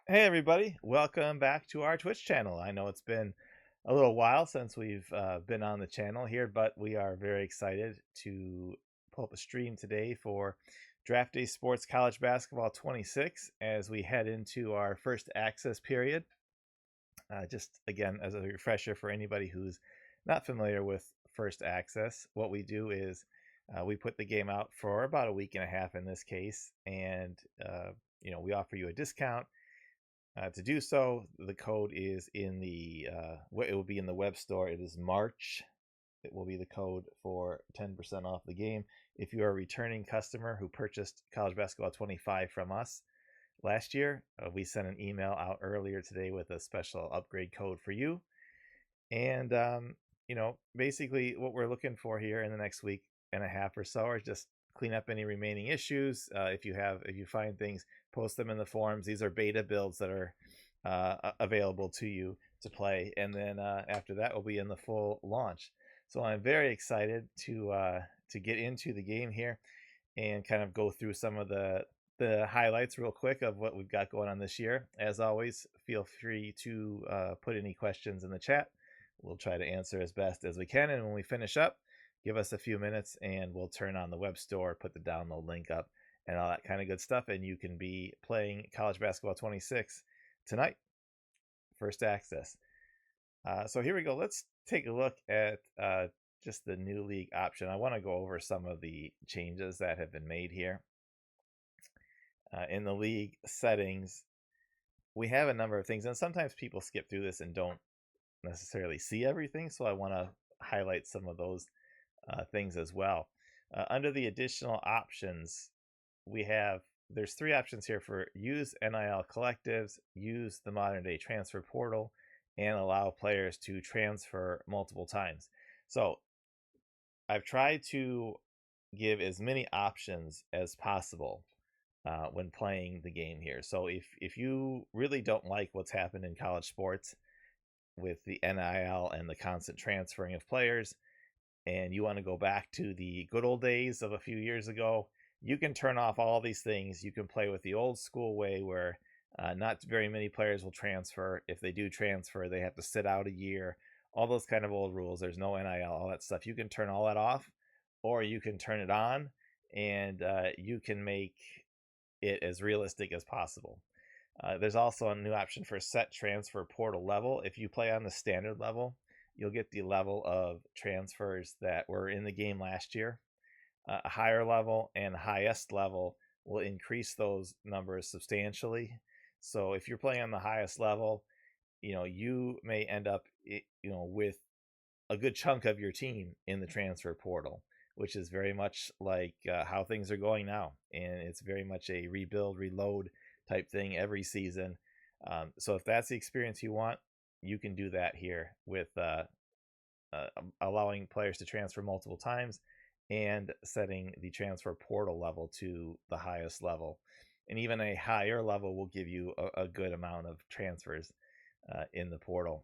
Hey everybody, welcome back to our Twitch channel. I know it's been a little while since we've been on the channel here, but we are very excited to pull up a stream today for Draft Day Sports College Basketball 26 as we head into our first access period. Just again, as a refresher for anybody who's not familiar with first access, what we do is we put the game out for about a week and a half in this case, and we offer you a discount to do so. The code is in the it will be in the web store. It is March. It will be the code for 10% off the game. If you are a returning customer who purchased College Basketball 25 from us last year, we sent an email out earlier today with a special upgrade code for you. And basically what we're looking for here in the next week and a half or so are just clean up any remaining issues. If you find things, post them in the forums. These are beta builds that are available to you to play, and then after that we'll be in the full launch. So I'm very excited to get into the game here and kind of go through some of the highlights real quick of what we've got going on this year. As always, feel free to put any questions in the chat. We'll try to answer as best as we can, and when we finish up, give us a few minutes and we'll turn on the web store, put the download link up, and all that kind of good stuff, and you can be playing College Basketball 26 tonight, first access. So here we go. Let's take a look at just the new league option. I want to go over some of the changes that have been made here. In the league settings, we have a number of things, and sometimes people skip through this and don't necessarily see everything, so I want to highlight some of those things as well. Under the additional options, there's three options here for use NIL collectives, use the modern day transfer portal, and allow players to transfer multiple times. So I've tried to give as many options as possible when playing the game here. So if you really don't like what's happened in college sports with the NIL and the constant transferring of players, and you want to go back to the good old days of a few years ago, you can turn off all these things. You can play with the old school way where not very many players will transfer. If they do transfer, they have to sit out a year. All those kind of old rules. There's no NIL, all that stuff. You can turn all that off, or you can turn it on, and you can make it as realistic as possible. There's also a new option for set transfer portal level. If you play on the standard level, you'll get the level of transfers that were in the game last year. A higher level and highest level will increase those numbers substantially. So if you're playing on the highest level, you may end up, with a good chunk of your team in the transfer portal, which is very much like how things are going now. And it's very much a rebuild, reload type thing every season. So if that's the experience you want, you can do that here with allowing players to transfer multiple times and setting the transfer portal level to the highest level. And even a higher level will give you a good amount of transfers in the portal.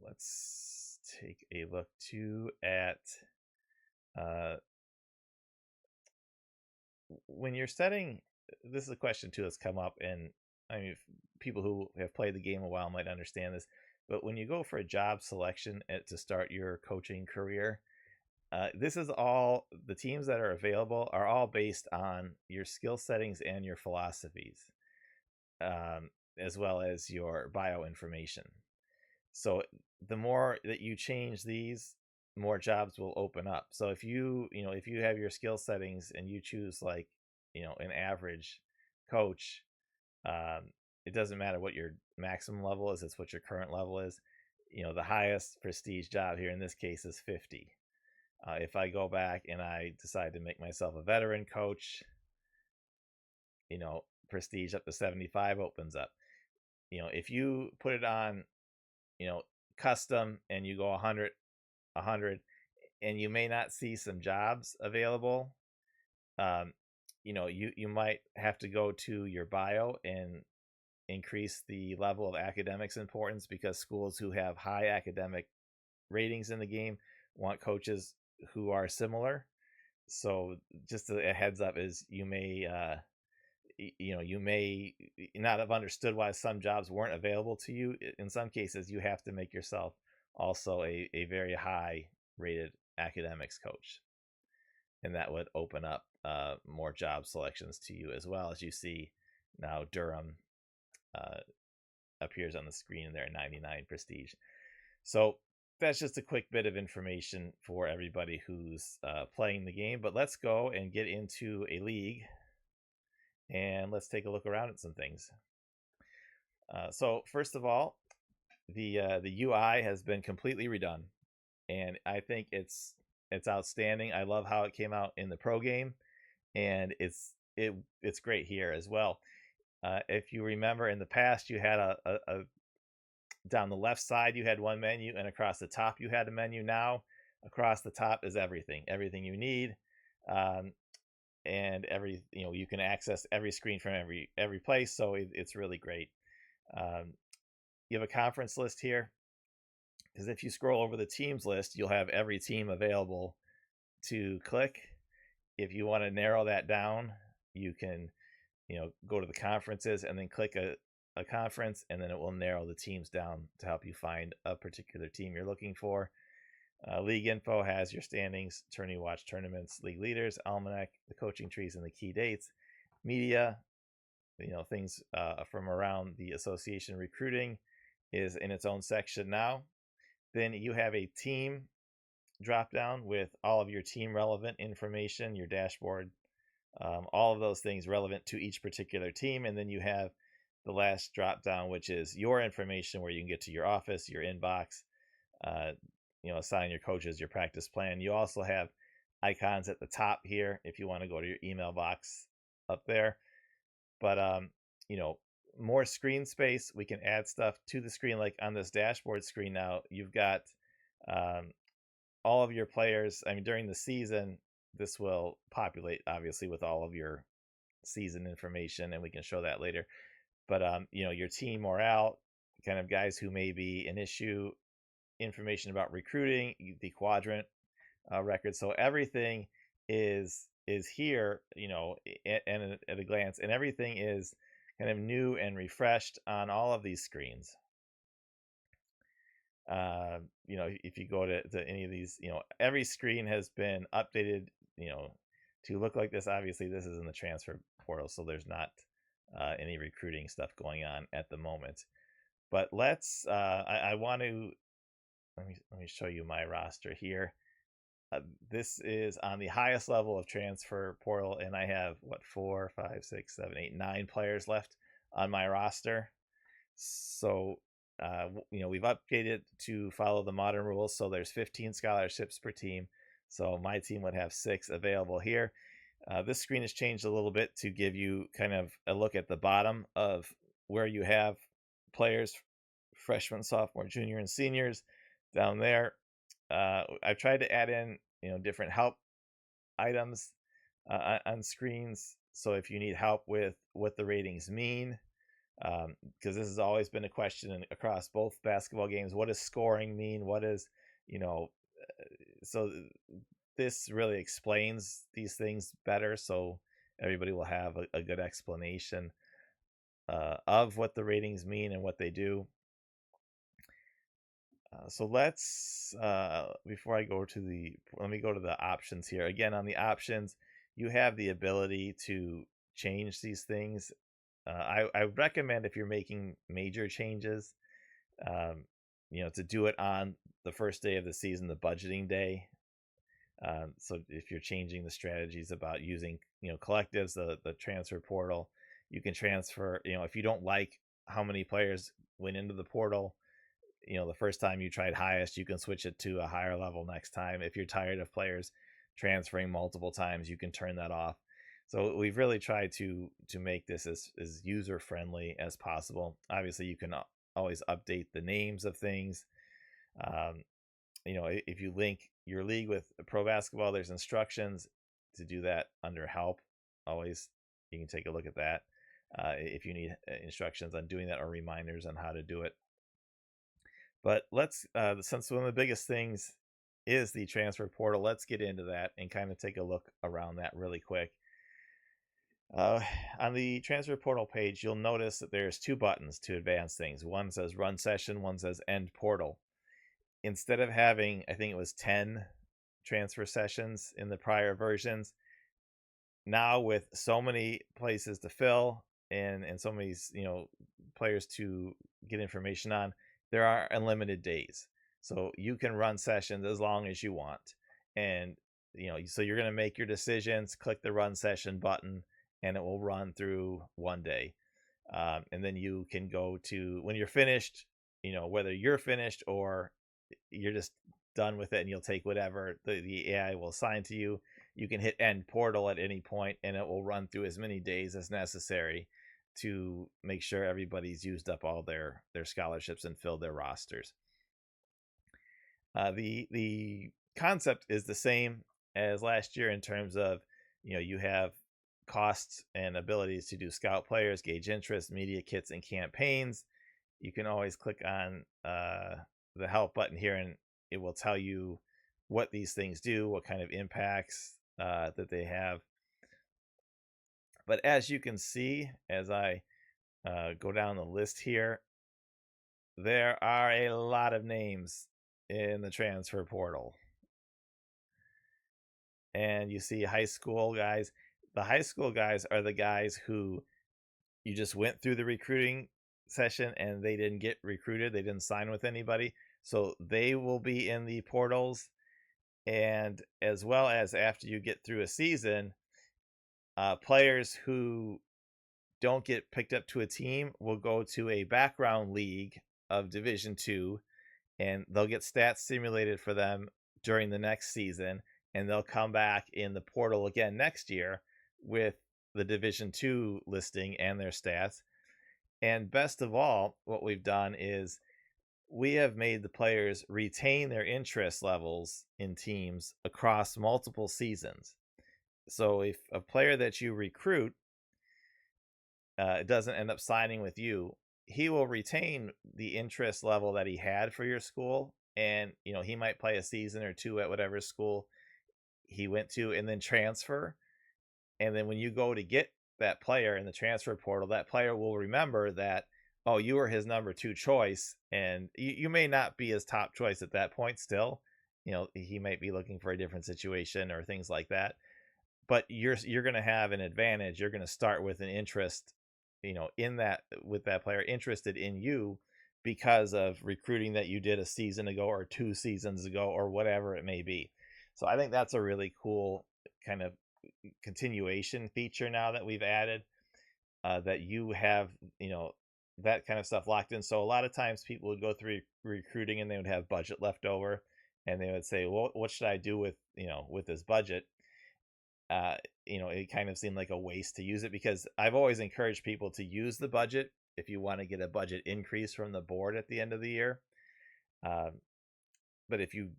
Let's take a look too at uh, when you're setting. This is a question too that's come up, and I mean, people who have played the game a while might understand this. But when you go for a job selection to start your coaching career, this is all the teams that are available are all based on your skill settings and your philosophies, as well as your bio information. So the more that you change these, more jobs will open up. So if you have your skill settings and you choose like, an average coach, um, it doesn't matter what your maximum level is, it's what your current level is. The highest prestige job here in this case is 50. If I go back and I decide to make myself a veteran coach, prestige up to 75 opens up. If you put it on, you know, custom and you go 100, and you may not see some jobs available. You might have to go to your bio and increase the level of academics importance, because schools who have high academic ratings in the game want coaches who are similar. So just a heads up is you may not have understood why some jobs weren't available to you. In some cases, you have to make yourself also a very high rated academics coach, and that would open up more job selections to you as well. As you see now, Durham uh, appears on the screen there, 99 prestige. So that's just a quick bit of information for everybody who's playing the game. But let's go and get into a league, and let's take a look around at some things. So first of all, the UI has been completely redone, and I think it's outstanding. I love how it came out in the pro game, and it's great here as well. If you remember in the past, you had a down the left side you had one menu, and across the top you had a menu. Now across the top is everything you need, and you can access every screen from every place. So it's really great. You have a conference list here, because if you scroll over the teams list, you'll have every team available to click. If you want to narrow that down, you can go to the conferences and then click a conference, and then it will narrow the teams down to help you find a particular team you're looking for. League info has your standings, tourney watch, tournaments, league leaders, almanac, the coaching trees, and the key dates. Media, things from around the association. Recruiting is in its own section now. Then you have a team drop down with all of your team relevant information, your dashboard, all of those things relevant to each particular team. And then you have the last drop down, which is your information, where you can get to your office, your inbox, assign your coaches, your practice plan. You also have icons at the top here if you want to go to your email box up there. But more screen space. We can add stuff to the screen, like on this dashboard screen now. You've got all of your players. I mean, during the season, this will populate obviously with all of your season information, and we can show that later. But your team morale, kind of guys who may be an issue, information about recruiting, the quadrant record. So everything is here, and at a glance, and everything is kind of new and refreshed on all of these screens. If you go to any of these, every screen has been updated, to look like this. Obviously, this is in the transfer portal, so there's not any recruiting stuff going on at the moment. But let's. I want to let me show you my roster here. This is on the highest level of transfer portal, and I have 4, 5, 6, 7, 8, 9 players left on my roster. So we've updated to follow the modern rules. So there's 15 scholarships per team. So my team would have 6 available here. This screen has changed a little bit to give you kind of a look at the bottom of where you have players, freshmen, sophomore, junior, and seniors down there. I've tried to add in different help items on screens. So if you need help with what the ratings mean, because this has always been a question across both basketball games, what does scoring mean? What is, so this really explains these things better, so everybody will have a good explanation of what the ratings mean and what they do. So let's, before I go to let me go to the options here. Again, on the options, you have the ability to change these things. I recommend, if you're making major changes, to do it on the first day of the season, the budgeting day. So if you're changing the strategies about using, collectives, the transfer portal, you can transfer, if you don't like how many players went into the portal, the first time you tried highest, you can switch it to a higher level next time. If you're tired of players transferring multiple times, you can turn that off. So we've really tried to make this as user friendly as possible. Obviously, you can always update the names of things. If you link your league with pro basketball, there's instructions to do that under help. Always, you can take a look at that if you need instructions on doing that or reminders on how to do it. But let's, since one of the biggest things is the transfer portal. Let's get into that and kind of take a look around that really quick. Uh, on the transfer portal page, you'll notice that there's two buttons to advance things. One says run session, one says end portal. Instead of having, I think it was 10 transfer sessions in the prior versions, now with so many places to fill and so many players to get information on, there are unlimited days. So you can run sessions as long as you want. And so you're going to make your decisions, click the run session button, and it will run through one day. And then you can go to, when you're finished, whether you're finished or you're just done with it, and you'll take whatever the AI will assign to you. You can hit end portal at any point, and it will run through as many days as necessary to make sure everybody's used up all their scholarships and filled their rosters. The concept is the same as last year in terms of, you have costs and abilities to do scout players, gauge interest, media kits, and campaigns. You can always click on the help button here, and it will tell you what these things do, what kind of impacts that they have. But as you can see, as I go down the list here, there are a lot of names in the transfer portal. And you see high school guys. The high school guys are the guys who you just went through the recruiting session and they didn't get recruited. They didn't sign with anybody. So they will be in the portals. And as well as after you get through a season, players who don't get picked up to a team will go to a background league of Division 2, and they'll get stats simulated for them during the next season, and they'll come back in the portal again next year with the Division 2 listing and their stats. And best of all, what we've done is we have made the players retain their interest levels in teams across multiple seasons. So if a player that you recruit doesn't end up signing with you, he will retain the interest level that he had for your school. And, he might play a season or two at whatever school he went to and then transfer. And then when you go to get that player in the transfer portal, that player will remember that, oh, you were his number 2 choice. And you may not be his top choice at that point still. He might be looking for a different situation or things like that. But you're going to have an advantage. You're going to start with an interest, in that, with that player interested in you because of recruiting that you did a season ago or 2 seasons ago or whatever it may be. So I think that's a really cool kind of continuation feature now that we've added, that you have, that kind of stuff locked in. So a lot of times people would go through recruiting and they would have budget left over, and they would say, well, what should I do with, with this budget? It kind of seemed like a waste to use it, because I've always encouraged people to use the budget if you want to get a budget increase from the board at the end of the year. But if you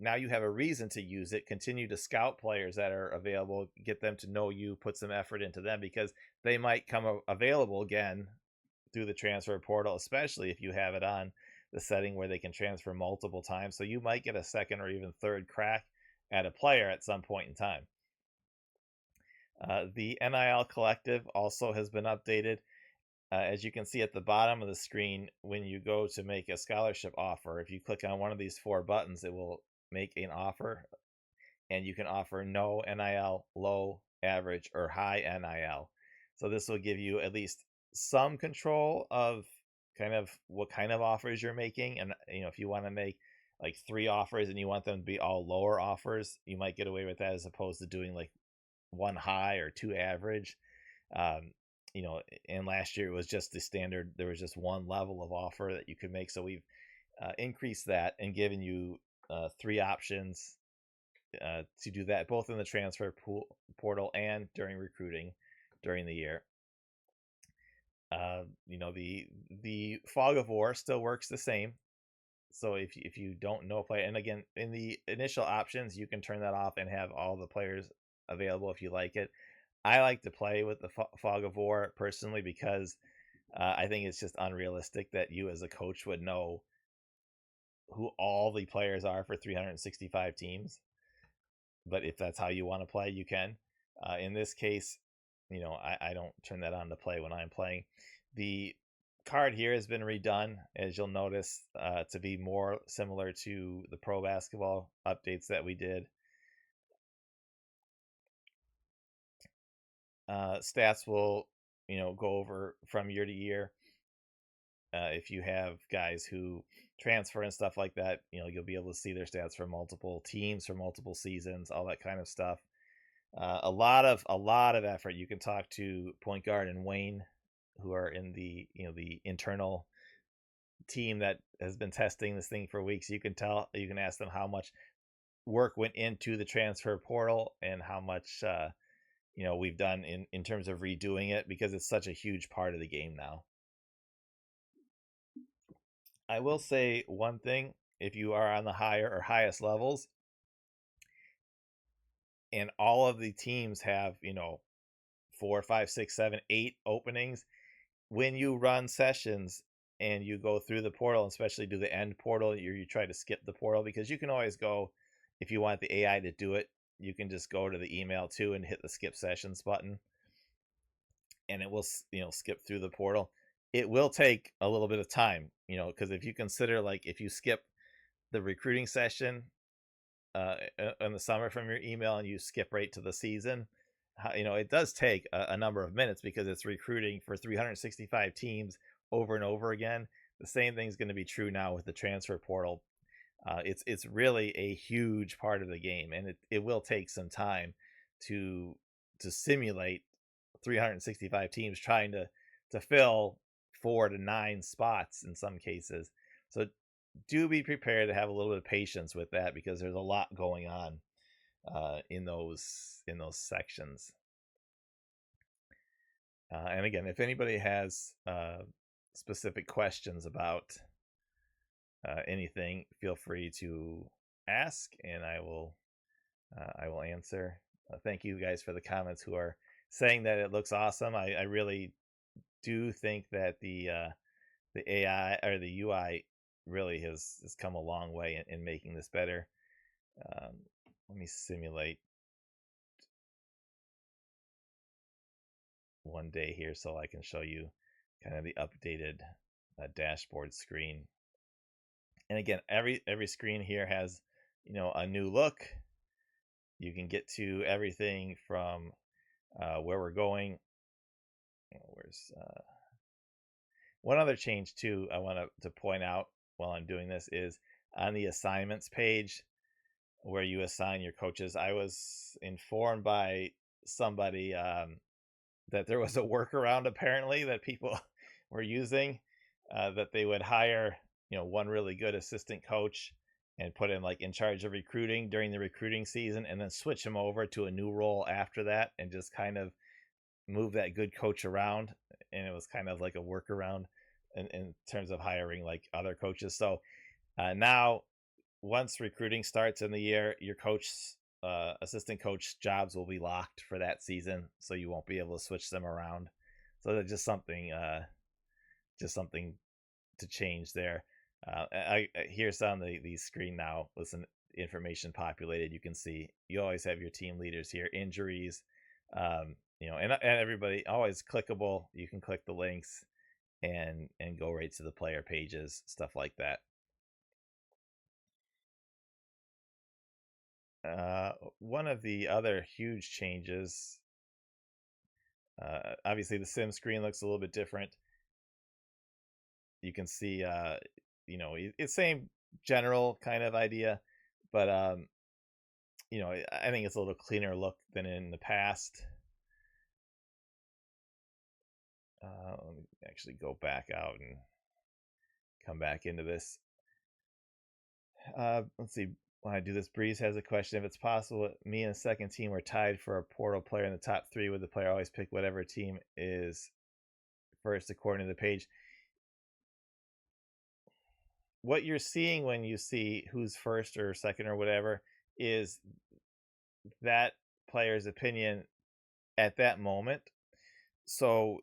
now you have a reason to use it, continue to scout players that are available, get them to know you, put some effort into them, because they might come available again through the transfer portal, especially if you have it on the setting where they can transfer multiple times. So you might get a second or even third crack at a player at some point in time. The NIL Collective also has been updated. As you can see at the bottom of the screen, when you go to make a scholarship offer, if you click on one of these 4 buttons, it will make an offer, and you can offer no NIL, low, average, or high NIL. So this will give you at least some control of kind of what kind of offers you're making. And if you want to make like 3 offers and you want them to be all lower offers, you might get away with that, as opposed to doing like 1 high or 2 average. And last year it was just the standard. There was just 1 level of offer that you could make. So we've increased that and given you 3 options to do that, both in the transfer portal and during recruiting during the year. The Fog of War still works the same. So if you don't know a player, and again, in the initial options, you can turn that off and have all the players available if you like it. I like to play with the Fog of War personally, because I think it's just unrealistic that you as a coach would know who all the players are for 365 teams. But if that's how you want to play, you can. In this case, I don't turn that on to play when I'm playing. The card here has been redone, as you'll notice, to be more similar to the pro basketball updates that we did. Stats will, go over from year to year. If you have guys who transfer and stuff like that, you'll be able to see their stats for multiple teams, for multiple seasons, all that kind of stuff. A lot of effort. You can talk to Point Guard and Wayne, who are in the internal team that has been testing this thing for weeks. You can ask them how much work went into the transfer portal and how much we've done in terms of redoing it, because it's such a huge part of the game now. I will say one thing: if you are on the higher or highest levels, and all of the teams have 4, 5, 6, 7, 8 openings, when you run sessions and you go through the portal, especially do the end portal, you try to skip the portal, because you can always go, if you want the AI to do it, you can just go to the email too and hit the skip sessions button, and it will skip through the portal. It will take a little bit of time, because if you consider, like, if you skip the recruiting session in the summer from your email and you skip right to the season, it does take a number of minutes, because it's recruiting for 365 teams over and over again. The same thing is going to be true now with the transfer portal. It's really a huge part of the game, and it will take some time to simulate 365 teams trying to fill 4 to 9 spots in some cases. So do be prepared to have a little bit of patience with that, because there's a lot going on in those sections. And again, if anybody has specific questions about anything, feel free to ask, and I will answer. Thank you guys for the comments who are saying that it looks awesome. I really do think that the AI or the UI really has come a long way in making this better. Let me simulate one day here so I can show you kind of the updated dashboard screen. And again, every screen here has a new look. You can get to everything from where we're going. Where's one other change too I want to point out while I'm doing this is on the assignments page where you assign your coaches. I was informed by somebody that there was a workaround apparently that people were using, that they would hire one really good assistant coach and put him like in charge of recruiting during the recruiting season, and then switch him over to a new role after that, and just kind of move that good coach around. And it was kind of like a workaround in terms of hiring like other coaches. So now, once recruiting starts in the year, your assistant coach jobs will be locked for that season, so you won't be able to switch them around. So that's just something to change there. Here's on the screen now with some information populated. You can see you always have your team leaders here, injuries, and everybody always clickable. You can click the links and go right to the player pages, stuff like that. One of the other huge changes, obviously the sim screen looks a little bit different. You can see it's same general kind of idea, but I think it's a little cleaner look than in the past. Let me actually go back out and come back into this. Let's see. When I do this, Breeze has a question. If it's possible, me and the second team were tied for a portal player in the top 3, would the player always pick whatever team is first according to the page? What you're seeing when you see who's first or second or whatever is that player's opinion at that moment. So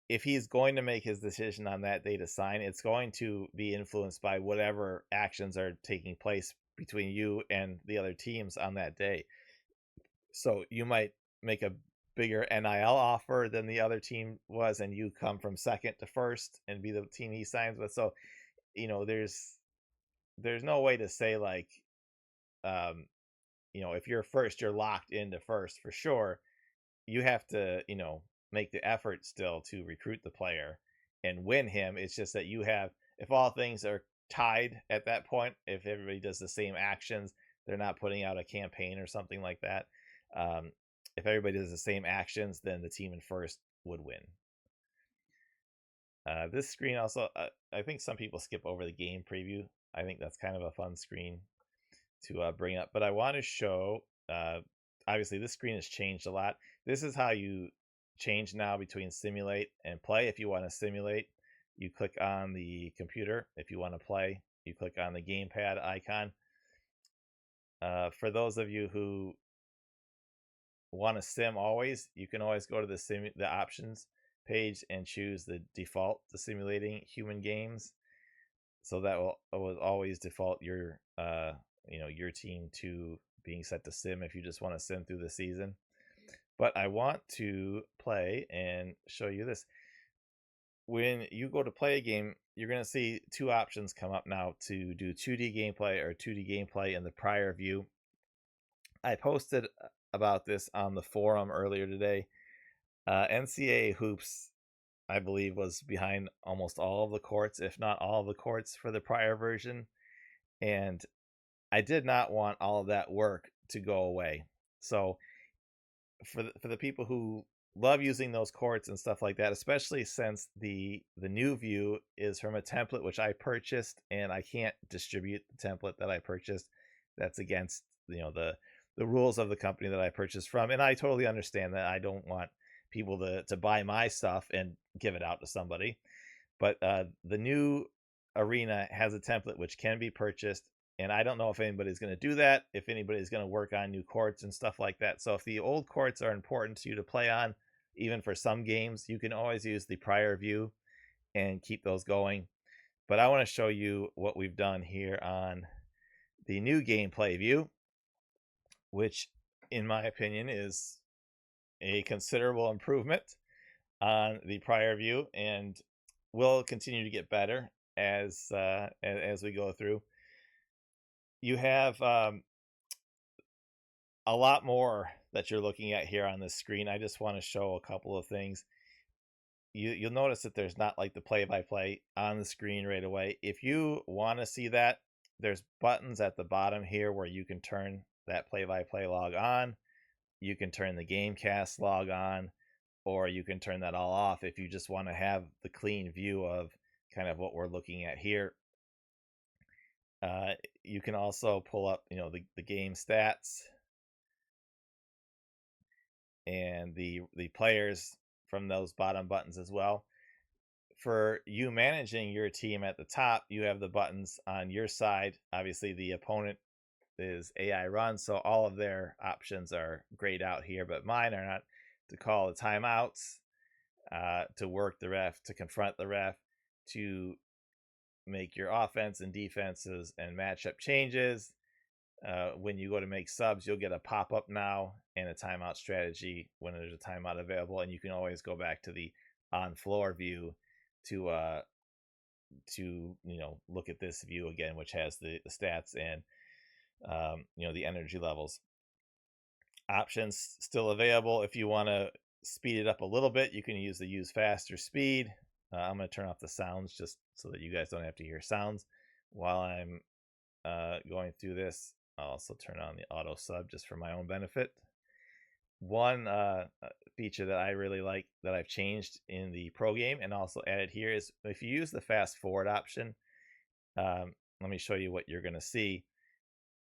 if he's going to make his decision on that day to sign, it's going to be influenced by whatever actions are taking place between you and the other teams on that day. So you might make a bigger NIL offer than the other team was, and you come from second to first and be the team he signs with. So, there's no way to say like, um, if you're first, you're locked into first for sure. You have to, make the effort still to recruit the player and win him. It's just that if all things are tied at that point, if everybody does the same actions, they're not putting out a campaign or something like that. Um, if everybody does the same actions, then the team in first would win. This screen also, I think some people skip over the game preview. I think that's kind of a fun screen to bring up, but I want to show, obviously this screen has changed a lot. This is how you change now between simulate and play. If you want to simulate, you click on the computer. If you want to play, you click on the gamepad icon. For those of you who want to sim always, you can always go to the options page and choose the default to simulating human games. So that will always default your your team to being set to sim if you just want to sim through the season. But I want to play and show you this. When you go to play a game, you're going to see two options come up now to do 2D gameplay or 2D gameplay in the prior view. I posted about this on the forum earlier today. NCAA Hoops, I believe, was behind almost all of the courts, if not all of the courts, for the prior version. And I did not want all of that work to go away. So for the people who love using those courts and stuff like that, especially since the new view is from a template which I purchased, and I can't distribute the template that I purchased. That's against the rules of the company that I purchased from, and I totally understand that. I don't want people to buy my stuff and give it out to somebody. But the new arena has a template which can be purchased, and I don't know if anybody's going to do that, if anybody's going to work on new courts and stuff like that. So if the old courts are important to you to play on, even for some games, you can always use the prior view and keep those going. But I want to show you what we've done here on the new gameplay view, which in my opinion is a considerable improvement on the prior view, and will continue to get better as we go through. You have a lot more that you're looking at here on this screen. I just want to show a couple of things. You'll notice that there's not like the play-by-play on the screen right away. If you want to see that, there's buttons at the bottom here where you can turn that play-by-play log on. You can turn the Gamecast log on, or you can turn that all off if you just want to have the clean view of kind of what we're looking at here. You can also pull up, the game stats and the players from those bottom buttons as well. For you managing your team at the top, you have the buttons on your side. Obviously, the opponent is AI run, so all of their options are grayed out here, but mine are not. To call the timeouts, to work the ref, to confront the ref, to make your offense and defenses and matchup changes. When you go to make subs, you'll get a pop-up now and a timeout strategy when there's a timeout available, and you can always go back to the on-floor view to look at this view again, which has the stats and the energy levels. Options still available. If you want to speed it up a little bit, you can use the use faster speed. I'm going to turn off the sounds just so that you guys don't have to hear sounds while I'm going through this. I'll also turn on the auto sub just for my own benefit. One feature that I really like that I've changed in the pro game and also added here is if you use the fast forward option, let me show you what you're going to see.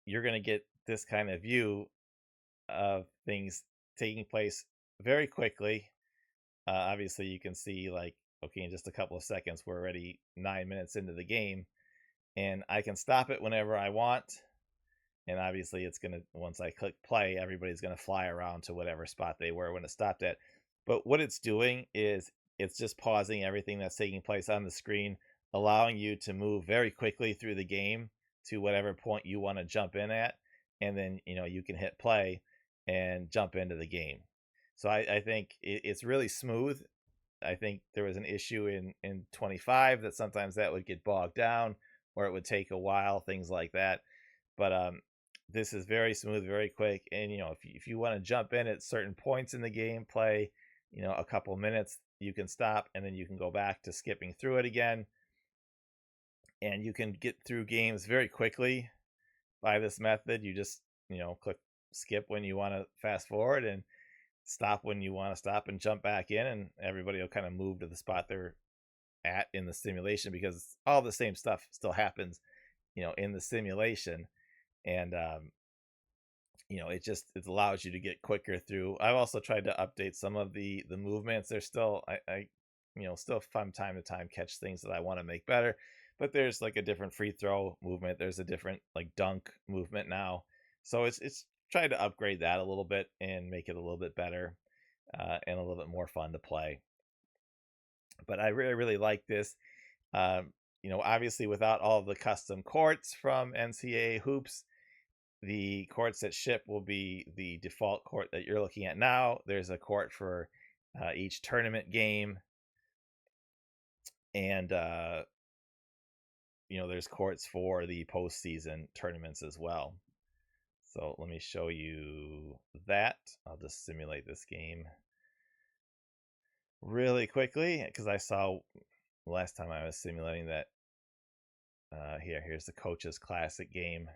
You're going to get this kind of view of things taking place very quickly. Obviously, you can see like, okay, in just a couple of seconds, we're already 9 minutes into the game, and I can stop it whenever I want. And obviously, it's going to, once I click play, everybody's going to fly around to whatever spot they were when it stopped at. But what it's doing is it's just pausing everything that's taking place on the screen, allowing you to move very quickly through the game to whatever point you want to jump in at, and then you can hit play and jump into the game. So I think it's really smooth. I think there was an issue in 25 that sometimes that would get bogged down, or it would take a while, things like that. But this is very smooth, very quick, and if you want to jump in at certain points in the game, play a couple minutes, you can stop, and then you can go back to skipping through it again, and you can get through games very quickly by this method. You just click skip when you want to fast forward, and stop when you want to stop, and jump back in, and everybody will kind of move to the spot they're at in the simulation, because all the same stuff still happens in the simulation. And it allows you to get quicker through. I've also tried to update some of the movements. There's still I still from time to time catch things that I want to make better, but there's like a different free throw movement, there's a different like dunk movement now, so it's tried to upgrade that a little bit and make it a little bit better, and a little bit more fun to play. But I really like this. Obviously without all the custom courts from NCAA Hoops, the courts that ship will be the default court that you're looking at now. There's a court for each tournament game, and there's courts for the postseason tournaments as well. So let me show you that. I'll just simulate this game really quickly, because I saw last time I was simulating that. Here's the Coaches Classic game.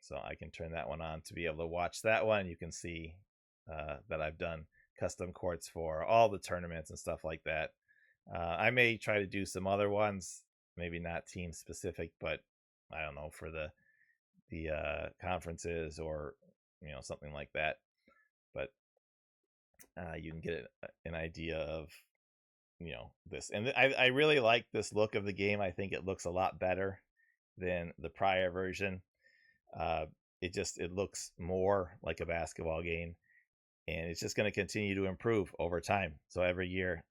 So I can turn that one on to be able to watch that one. You can see that I've done custom courts for all the tournaments and stuff like that. I may try to do some other ones, maybe not team specific, but I don't know, for the conferences, or something like that. But you can get an idea of this, and I really like this look of the game. I think it looks a lot better than the prior version. It looks more like a basketball game, and it's just going to continue to improve over time. So every year,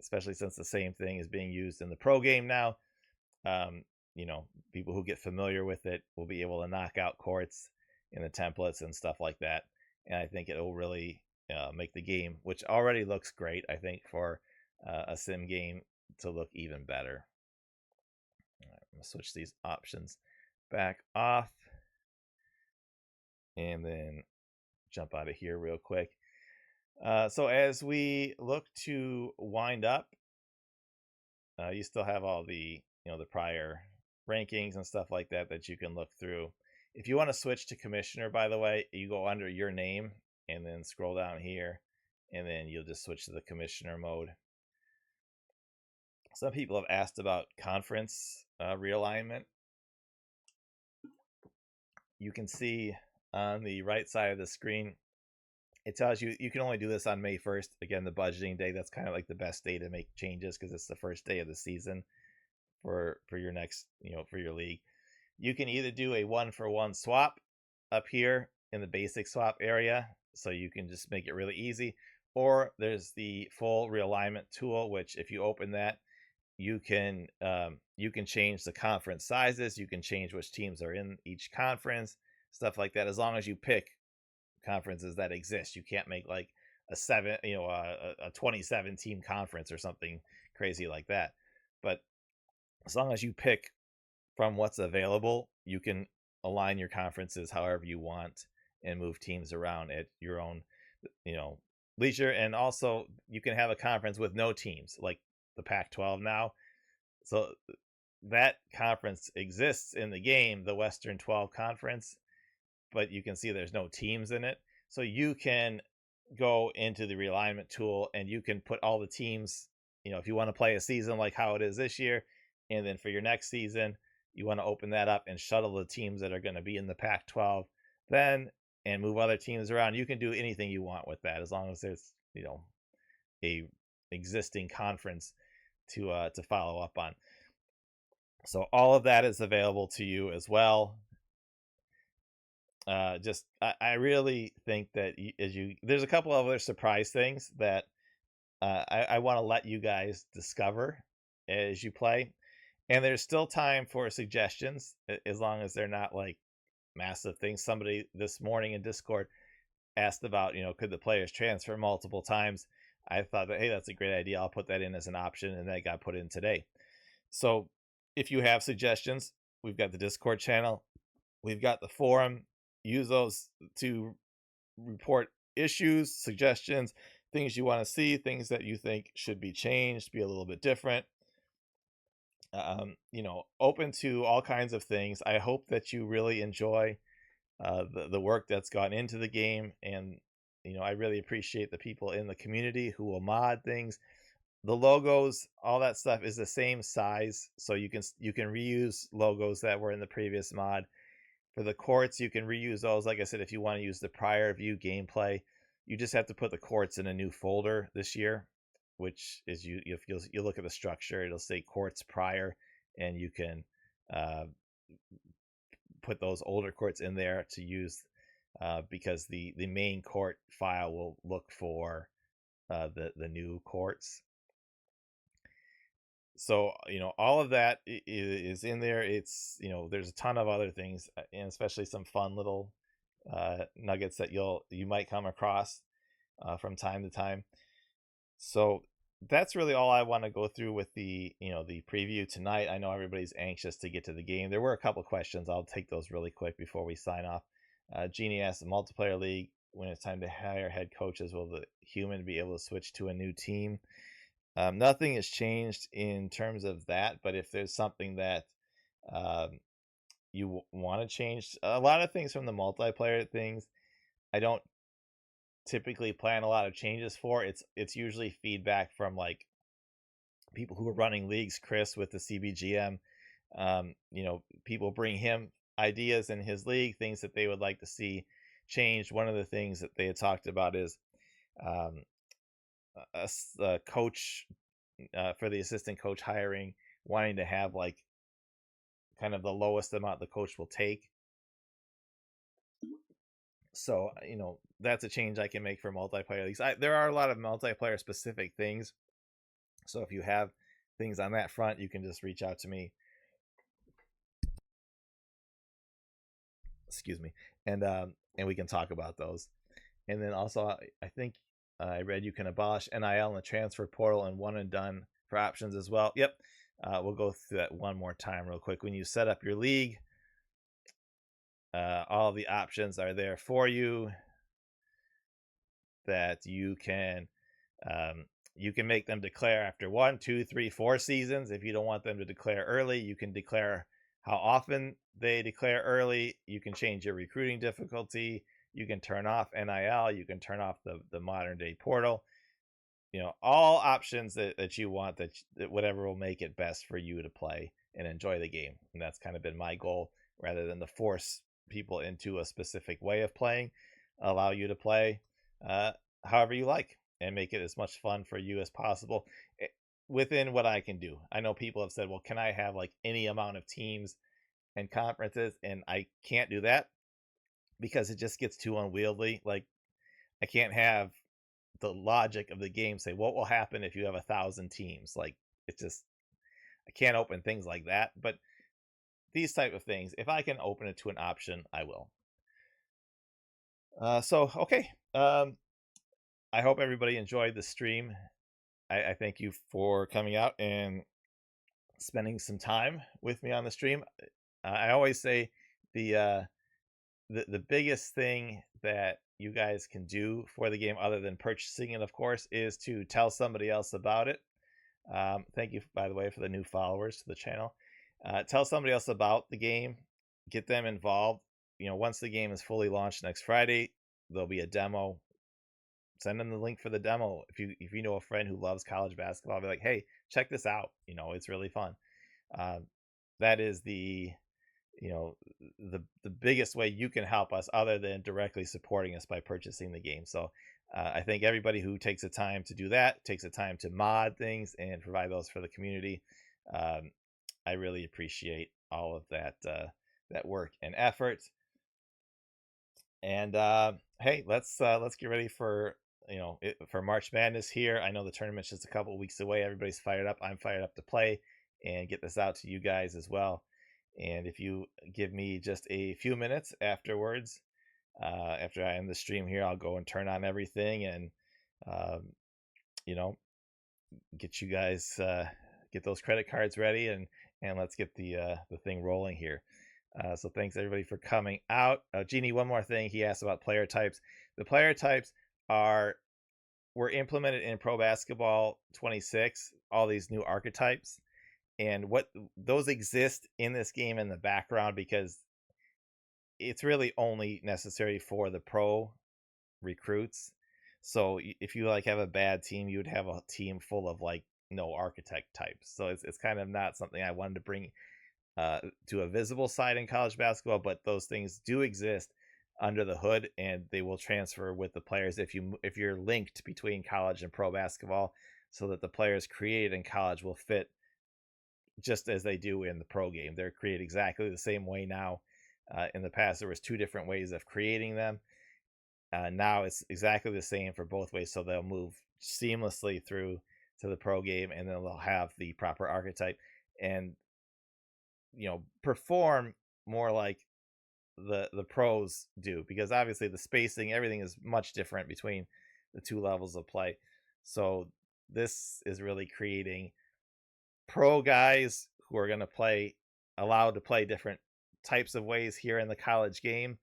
especially since the same thing is being used in the pro game now, people who get familiar with it will be able to knock out courts in the templates and stuff like that. And I think it will really make the game, which already looks great, I think, for a sim game, to look even better. All right, I'm going to switch these options back off, and then jump out of here real quick. So as we look to wind up, you still have all the the prior rankings and stuff like that you can look through. If you want to switch to commissioner, by the way, you go under your name and then scroll down here, and then you'll just switch to the commissioner mode. Some people have asked about conference realignment. You can see on the right side of the screen, it tells you you can only do this on May 1st. Again, the budgeting day, that's kind of like the best day to make changes, because it's the first day of the season for your next, for your league. You can either do a 1-for-1 swap up here in the basic swap area, so you can just make it really easy, or there's the full realignment tool, which if you open that, you can change the conference sizes, you can change which teams are in each conference, stuff like that, as long as you pick conferences that exist. You can't make like a 27 team conference or something crazy like that. But as long as you pick from what's available, you can align your conferences however you want and move teams around at your own leisure. And also you can have a conference with no teams, like the Pac-12 now. So that conference exists in the game, the Western 12 Conference, but you can see there's no teams in it. So you can go into the realignment tool and you can put all the teams, if you want to play a season like how it is this year, and then for your next season, you want to open that up and shuttle the teams that are going to be in the Pac-12 then, and move other teams around. You can do anything you want with that, as long as there's, a existing conference to follow up on. So all of that is available to you as well. just I really think that there's a couple of other surprise things that I want to let you guys discover as you play, and there's still time for suggestions as long as they're not like massive things. Somebody this morning in Discord asked about, could the players transfer multiple times? I thought that, hey, that's a great idea. I'll put that in as an option, and that got put in today. So if you have suggestions, we've got the Discord channel, we've got the forum. Use those to report issues, suggestions, things you want to see, things that you think should be changed, be a little bit different. Open to all kinds of things. I hope that you really enjoy the work that's gone into the game, and I really appreciate the people in the community who will mod things. The logos, all that stuff is the same size, so you can reuse logos that were in the previous mod. For the courts, you can reuse those. Like I said, if you want to use the prior view gameplay, you just have to put the courts in a new folder this year, which is if you look at the structure, it'll say courts prior, and you can uh, put those older courts in there to use, because the main court file will look for the new courts. So all of that is in there. It's there's a ton of other things, and especially some fun little nuggets that you might come across from time to time. So that's really all I want to go through with the the preview tonight. I know everybody's anxious to get to the game. There were a couple questions. I'll take those really quick before we sign off. Jeannie asked, the multiplayer league, when it's time to hire head coaches, will the human be able to switch to a new team? Nothing has changed in terms of that, but if there's something that you want to change, a lot of things from the multiplayer things, I don't typically plan a lot of changes for. It's usually feedback from like people who are running leagues. Chris with the CBGM, people bring him ideas in his league, things that they would like to see changed. One of the things that they had talked about is um, a coach for the assistant coach hiring, wanting to have like kind of the lowest amount the coach will take. So that's a change I can make for multiplayer leagues. There are a lot of multiplayer specific things, so if you have things on that front, you can just reach out to me. Excuse me, and we can talk about those. And then also, I think I read you can abolish NIL in the transfer portal and one and done for options as well. Yep. We'll go through that one more time real quick. When you set up your league, all the options are there for you that you can make them declare after 1, 2, 3, 4 seasons. If you don't want them to declare early, you can declare how often they declare early. You can change your recruiting difficulty. You can turn off NIL. You can turn off the modern day portal. All options that you want, that whatever will make it best for you to play and enjoy the game. And that's kind of been my goal, rather than to force people into a specific way of playing. Allow you to play however you like and make it as much fun for you as possible within what I can do. I know people have said, well, can I have like any amount of teams and conferences? And I can't do that because it just gets too unwieldy. Like, I can't have the logic of the game say what will happen if you have 1,000 teams. Like, it's just, I can't open things like that. But these type of things, if I can open it to an option, I will. So okay, I hope everybody enjoyed the stream. I thank you for coming out and spending some time with me on the stream. I always say the biggest thing that you guys can do for the game, other than purchasing it, of course, is to tell somebody else about it. Thank you, by the way, for the new followers to the channel. Tell somebody else about the game. Get them involved. Once the game is fully launched next Friday, there'll be a demo. Send them the link for the demo. If you know a friend who loves college basketball, be like, hey, check this out. It's really fun. That is the biggest way you can help us, other than directly supporting us by purchasing the game. So I think everybody who takes the time to do that, takes the time to mod things and provide those for the community, I really appreciate all of that work and effort. And hey, let's get ready for for March Madness here. I know the tournament's just a couple weeks away. Everybody's fired up. I'm fired up to play and get this out to you guys as well. And if you give me just a few minutes afterwards, after I end the stream here, I'll go and turn on everything and um, you know get you guys get those credit cards ready and let's get the thing rolling here. So thanks everybody for coming out. Jeannie, one more thing. He asked about player types. The player types are were implemented in Pro Basketball 26. All these new archetypes and what those exist in this game in the background because it's really only necessary for the pro recruits. So if you like have a bad team, you would have a team full of like no architect types. So it's kind of not something I wanted to bring to a visible side in college basketball, but those things do exist under the hood, and they will transfer with the players if you're linked between college and pro basketball, so that the players created in college will fit just as they do in the pro game. They're created exactly the same way now. In the past, there was two different ways of creating them. Now it's exactly the same for both ways, so they'll move seamlessly through to the pro game, and then they'll have the proper archetype and perform more like the pros do, because obviously the spacing, everything is much different between the two levels of play. So this is really creating pro guys who are going to play allowed to play different types of ways here in the college game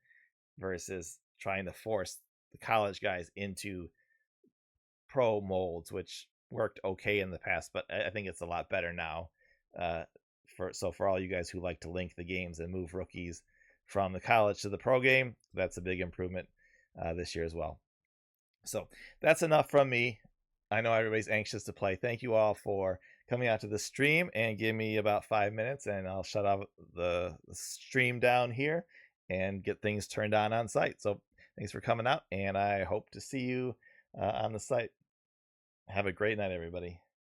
versus trying to force the college guys into pro molds, which worked okay in the past, but I think it's a lot better now. Uh, for all you guys who like to link the games and move rookies from the college to the pro game, that's a big improvement this year as well. So that's enough from me. I know everybody's anxious to play. Thank you all for coming out to the stream, and give me about 5 minutes and I'll shut off the stream down here and get things turned on site. So thanks for coming out, and I hope to see you on the site. Have a great night, everybody.